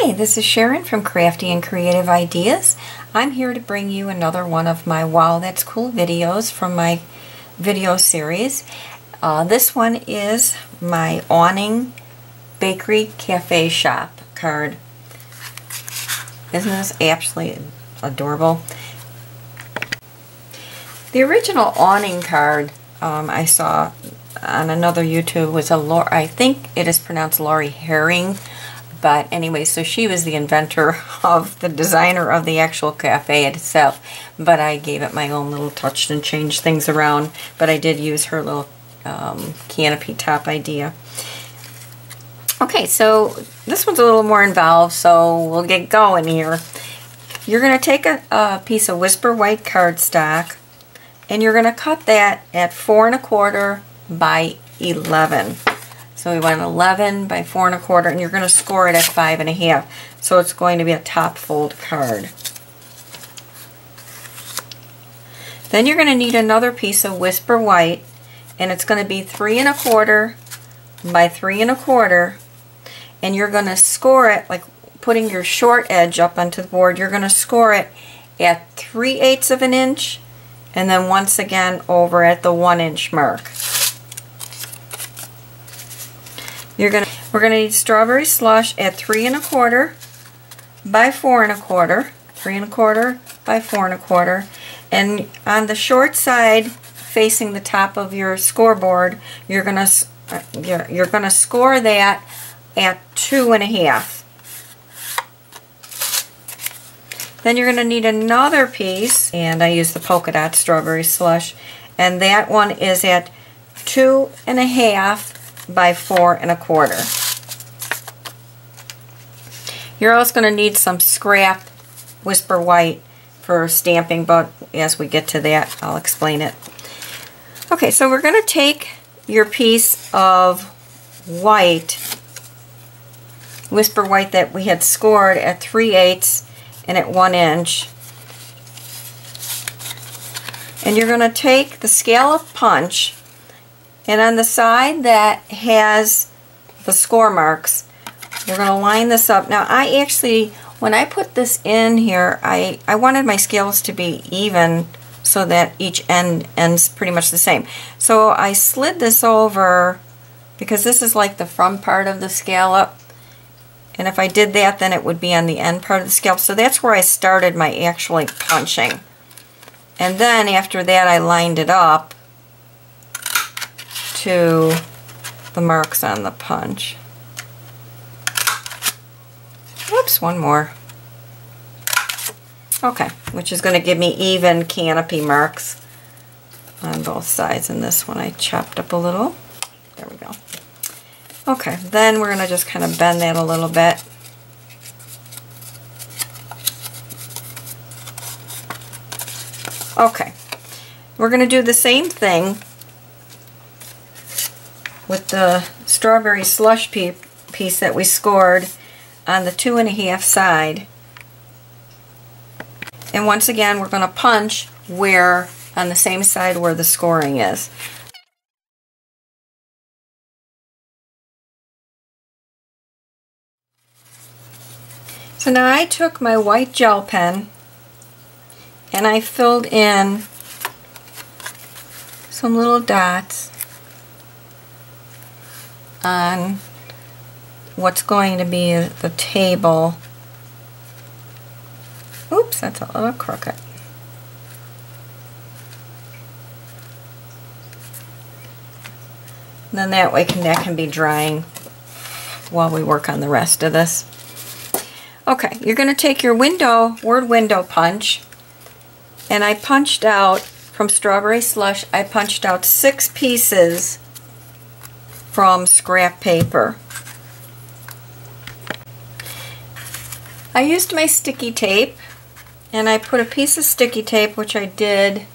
Hi, this is Sharon from Crafty and Creative Ideas. I'm here to bring you another one of my Wow That's Cool videos from my video series. This one is my Awning Bakery Cafe Shop card. Isn't this absolutely adorable? The original Awning card I saw on another YouTube was I think it is pronounced Lori Herring. But anyway, so she was the inventor of the designer of the actual cafe itself. But I gave it my own little touch and changed things around. But I did use her little canopy top idea. Okay, so this one's a little more involved, so we'll get going here. You're going to take a piece of Whisper White cardstock, and you're going to cut that at 4 1/4 by 11. So we went 11 by 4 1/4, and you're going to score it at 5 1/2. So it's going to be a top fold card. Then you're going to need another piece of Whisper White, and it's going to be 3 1/4 by 3 1/4, and you're going to score it like putting your short edge up onto the board. You're going to score it at 3/8 of an inch, and then once again over at the 1 inch mark. We're gonna need strawberry slush at 3 1/4 by 4 1/4, 3 1/4 by 4 1/4, and on the short side facing the top of your scoreboard, you're gonna score that at 2 1/2. Then you're gonna need another piece, and I use the polka dot strawberry slush, and that one is at 2 1/2 by 4 1/4. You're also going to need some scrap Whisper White for stamping, but as we get to that, I'll explain it. Okay, so we're going to take your piece of white, Whisper White that we had scored at 3/8 and at 1 inch, and you're going to take the scallop punch, and on the side that has the score marks, we're going to line this up. Now I actually, when I put this in here, I wanted my scallops to be even so that each end ends pretty much the same. So I slid this over because this is like the front part of the scallop. And if I did that, then it would be on the end part of the scallop. So that's where I started my actually punching. And then after that I lined it up to the marks on the punch. Whoops, one more. Okay, which is going to give me even canopy marks on both sides. And this one I chopped up a little. There we go. Okay, then we're going to just kind of bend that a little bit. Okay, we're going to do the same thing with the strawberry slush piece that we scored on the 2 1/2 side. And once again, we're going to punch where on the same side where the scoring is. So now I took my white gel pen and I filled in some little dots on what's going to be the table. Oops, that's a little crooked. And then that way that can be drying while we work on the rest of this. Okay, you're going to take your word window punch, and I punched out from strawberry slush, I punched out 6 pieces from scrap paper. I used my sticky tape, and I put a piece of sticky tape, which I did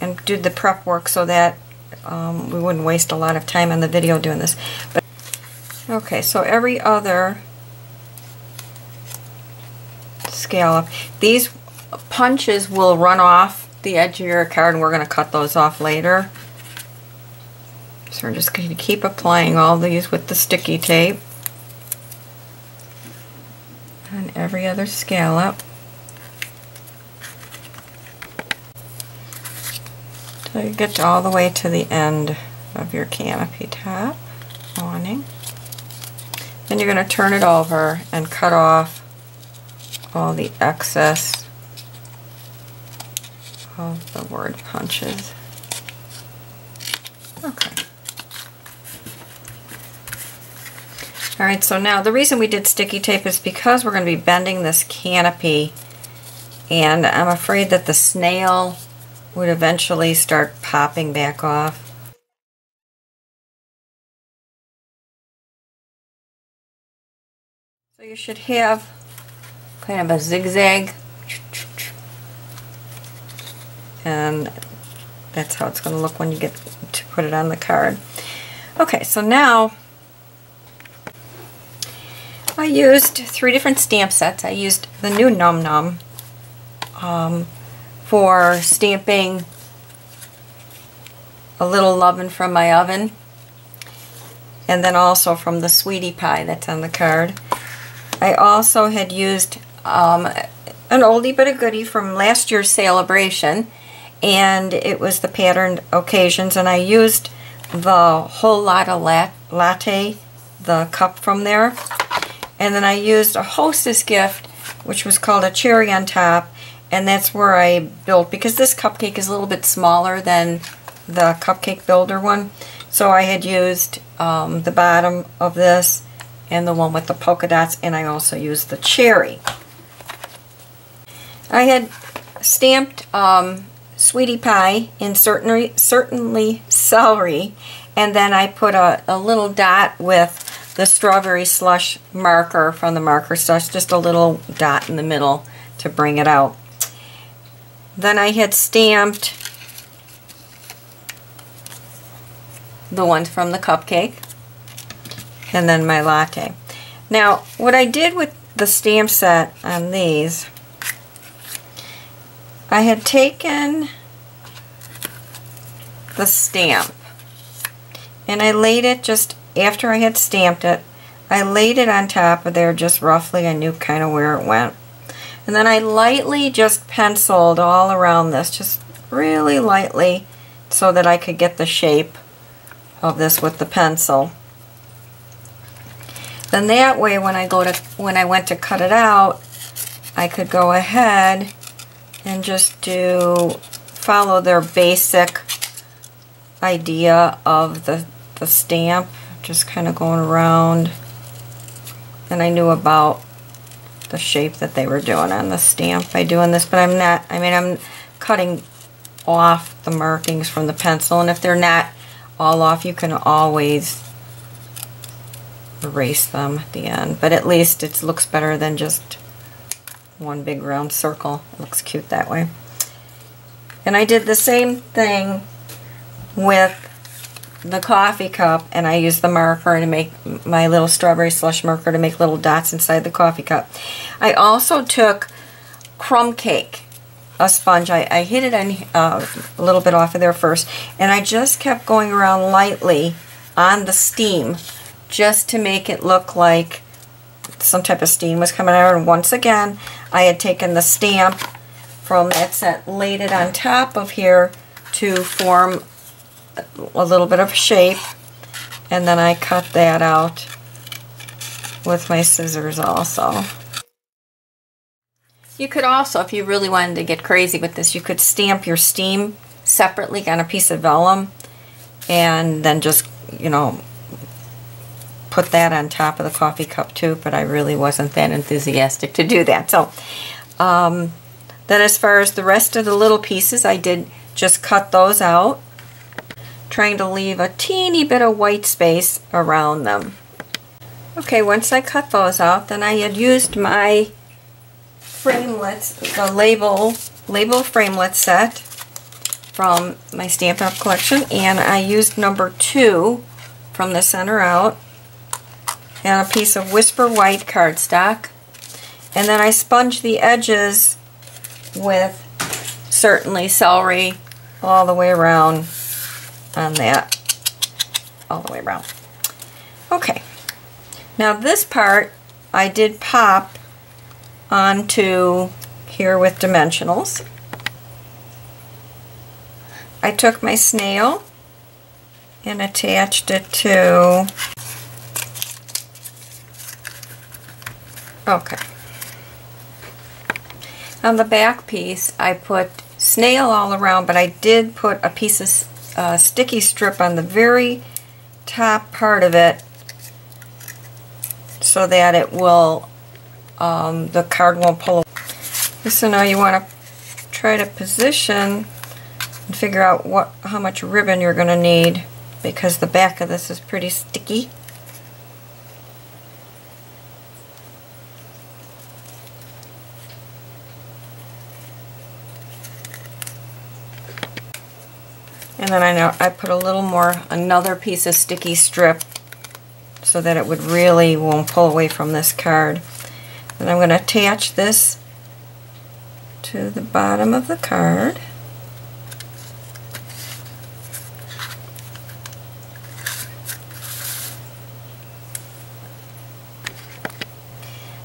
and did the prep work so that we wouldn't waste a lot of time on the video doing this. But okay, so every other scallop, these punches will run off the edge of your card, and we're going to cut those off later. So we're just going to keep applying all these with the sticky tape. on every other scallop. So you get all the way to the end of your canopy top awning. Then you're going to turn it over and cut off all the excess of the word punches. Okay. Alright, so now the reason we did sticky tape is because we're going to be bending this canopy, and I'm afraid that the snail would eventually start popping back off. So you should have kind of a zigzag, and that's how it's going to look when you get to put it on the card. Okay, so now I used 3 different stamp sets. I used the new Num Num for stamping a little lovin' from my oven, and then also from the Sweetie Pie that's on the card. I also had used an oldie but a goodie from last year's celebration, and it was the Patterned Occasions, and I used the Whole Lotta Latte, the cup from there. And then I used a Hostess gift, which was called a Cherry on Top, and that's where I built, because this cupcake is a little bit smaller than the cupcake builder one. So I had used the bottom of this and the one with the polka dots, and I also used the cherry. I had stamped Sweetie Pie in certainly celery, and then I put a little dot with the strawberry slush marker from the marker slush, just a little dot in the middle to bring it out. Then I had stamped the ones from the cupcake, and then my latte. Now, what I did with the stamp set on these, I had taken the stamp and I laid it just after I had stamped it. I laid it on top of there just roughly. I knew kind of where it went. And then I lightly just penciled all around this, just really lightly, so that I could get the shape of this with the pencil. Then that way when I went to cut it out, I could go ahead and just follow their basic idea of the stamp, just kind of going around. And I knew about the shape that they were doing on the stamp by doing this, but I'm cutting off the markings from the pencil, and if they're not all off, you can always erase them at the end, but at least it looks better than just one big round circle. It looks cute that way. And I did the same thing with the coffee cup, and I used the marker to make my little strawberry slush marker to make little dots inside the coffee cup. I also took Crumb Cake, a sponge. I hit it on a little bit off of there first, and I just kept going around lightly on the steam just to make it look like some type of steam was coming out. And once again, I had taken the stamp from that set, laid it on top of here to form a little bit of shape, and then I cut that out with my scissors also. You could also, if you really wanted to get crazy with this, you could stamp your steam separately on a piece of vellum and then just, you know, put that on top of the coffee cup too, but I really wasn't that enthusiastic to do that. So then as far as the rest of the little pieces, I did just cut those out, trying to leave a teeny bit of white space around them. Okay, once I cut those out, then I had used my Framelits, the label Framelits set from my Stampin' Up! Collection, and I used number 2 from the center out, and a piece of Whisper White cardstock, and then I sponged the edges with certainly celery all the way around on that, all the way around. Okay, now this part I did pop onto here with dimensionals. I took my snail and attached it to, okay. On the back piece I put snail all around, but I did put a piece of sticky strip on the very top part of it so that it will, the card won't pull away. So now you want to try to position and figure out how much ribbon you're going to need, because the back of this is pretty sticky. And then I put a little more, another piece of sticky strip so that it won't pull away from this card. And I'm going to attach this to the bottom of the card.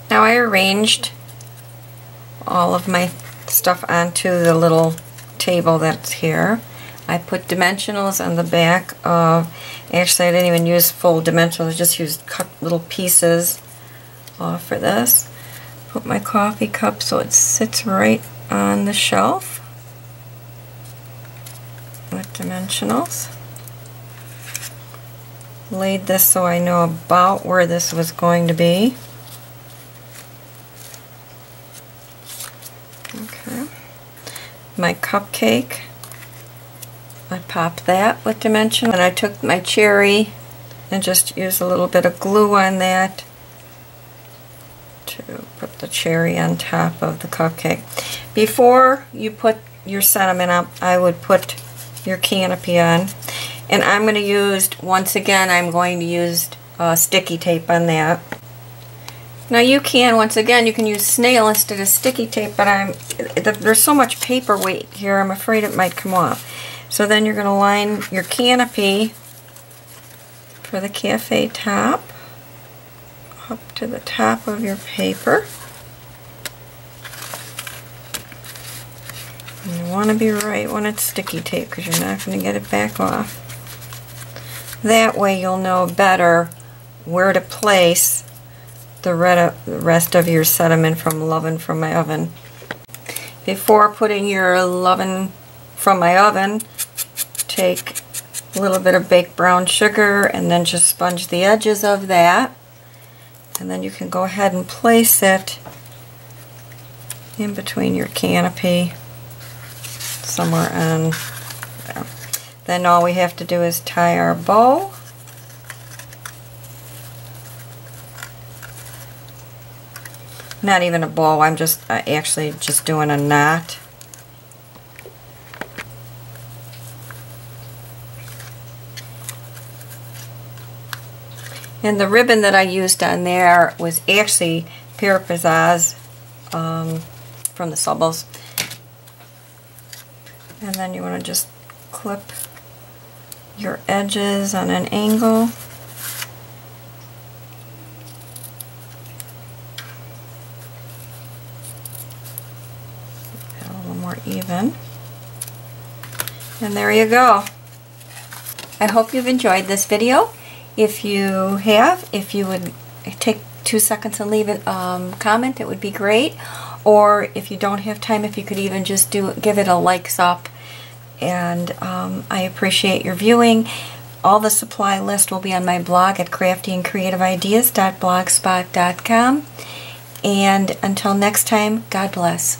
Now I arranged all of my stuff onto the little table that's here. I put dimensionals on the back of, actually I didn't even use full dimensionals, I just used cut little pieces for this. Put my coffee cup so it sits right on the shelf with dimensionals. Laid this so I know about where this was going to be. Okay. My cupcake, I popped that with dimension, and I took my cherry and just used a little bit of glue on that to put the cherry on top of the cupcake. Before you put your sentiment up, I would put your canopy on, and I'm going to use, once again, I'm going to use sticky tape on that. Now you can, once again, you can use snail instead of sticky tape, but there's so much paper weight here, I'm afraid it might come off. So then you're going to line your canopy for the Café top up to the top of your paper. And you want to be right when it's sticky tape, because you're not going to get it back off. That way you'll know better where to place the rest of your sediment from Lovin' From My Oven. Before putting your Lovin' From My Oven, take a little bit of baked brown sugar and then just sponge the edges of that, and then you can go ahead and place it in between your canopy somewhere on there. Then all we have to do is tie our bow. Not even a bow, I'm just actually just doing a knot. And the ribbon that I used on there was actually Pear Pizzazz from the Subbles. And then you want to just clip your edges on an angle. A little more even. And there you go. I hope you've enjoyed this video. If you have, if you would take 2 seconds and leave a comment, it would be great. Or if you don't have time, if you could even just give it a likes up. And I appreciate your viewing. All the supply list will be on my blog at craftyandcreativeideas.blogspot.com. And until next time, God bless.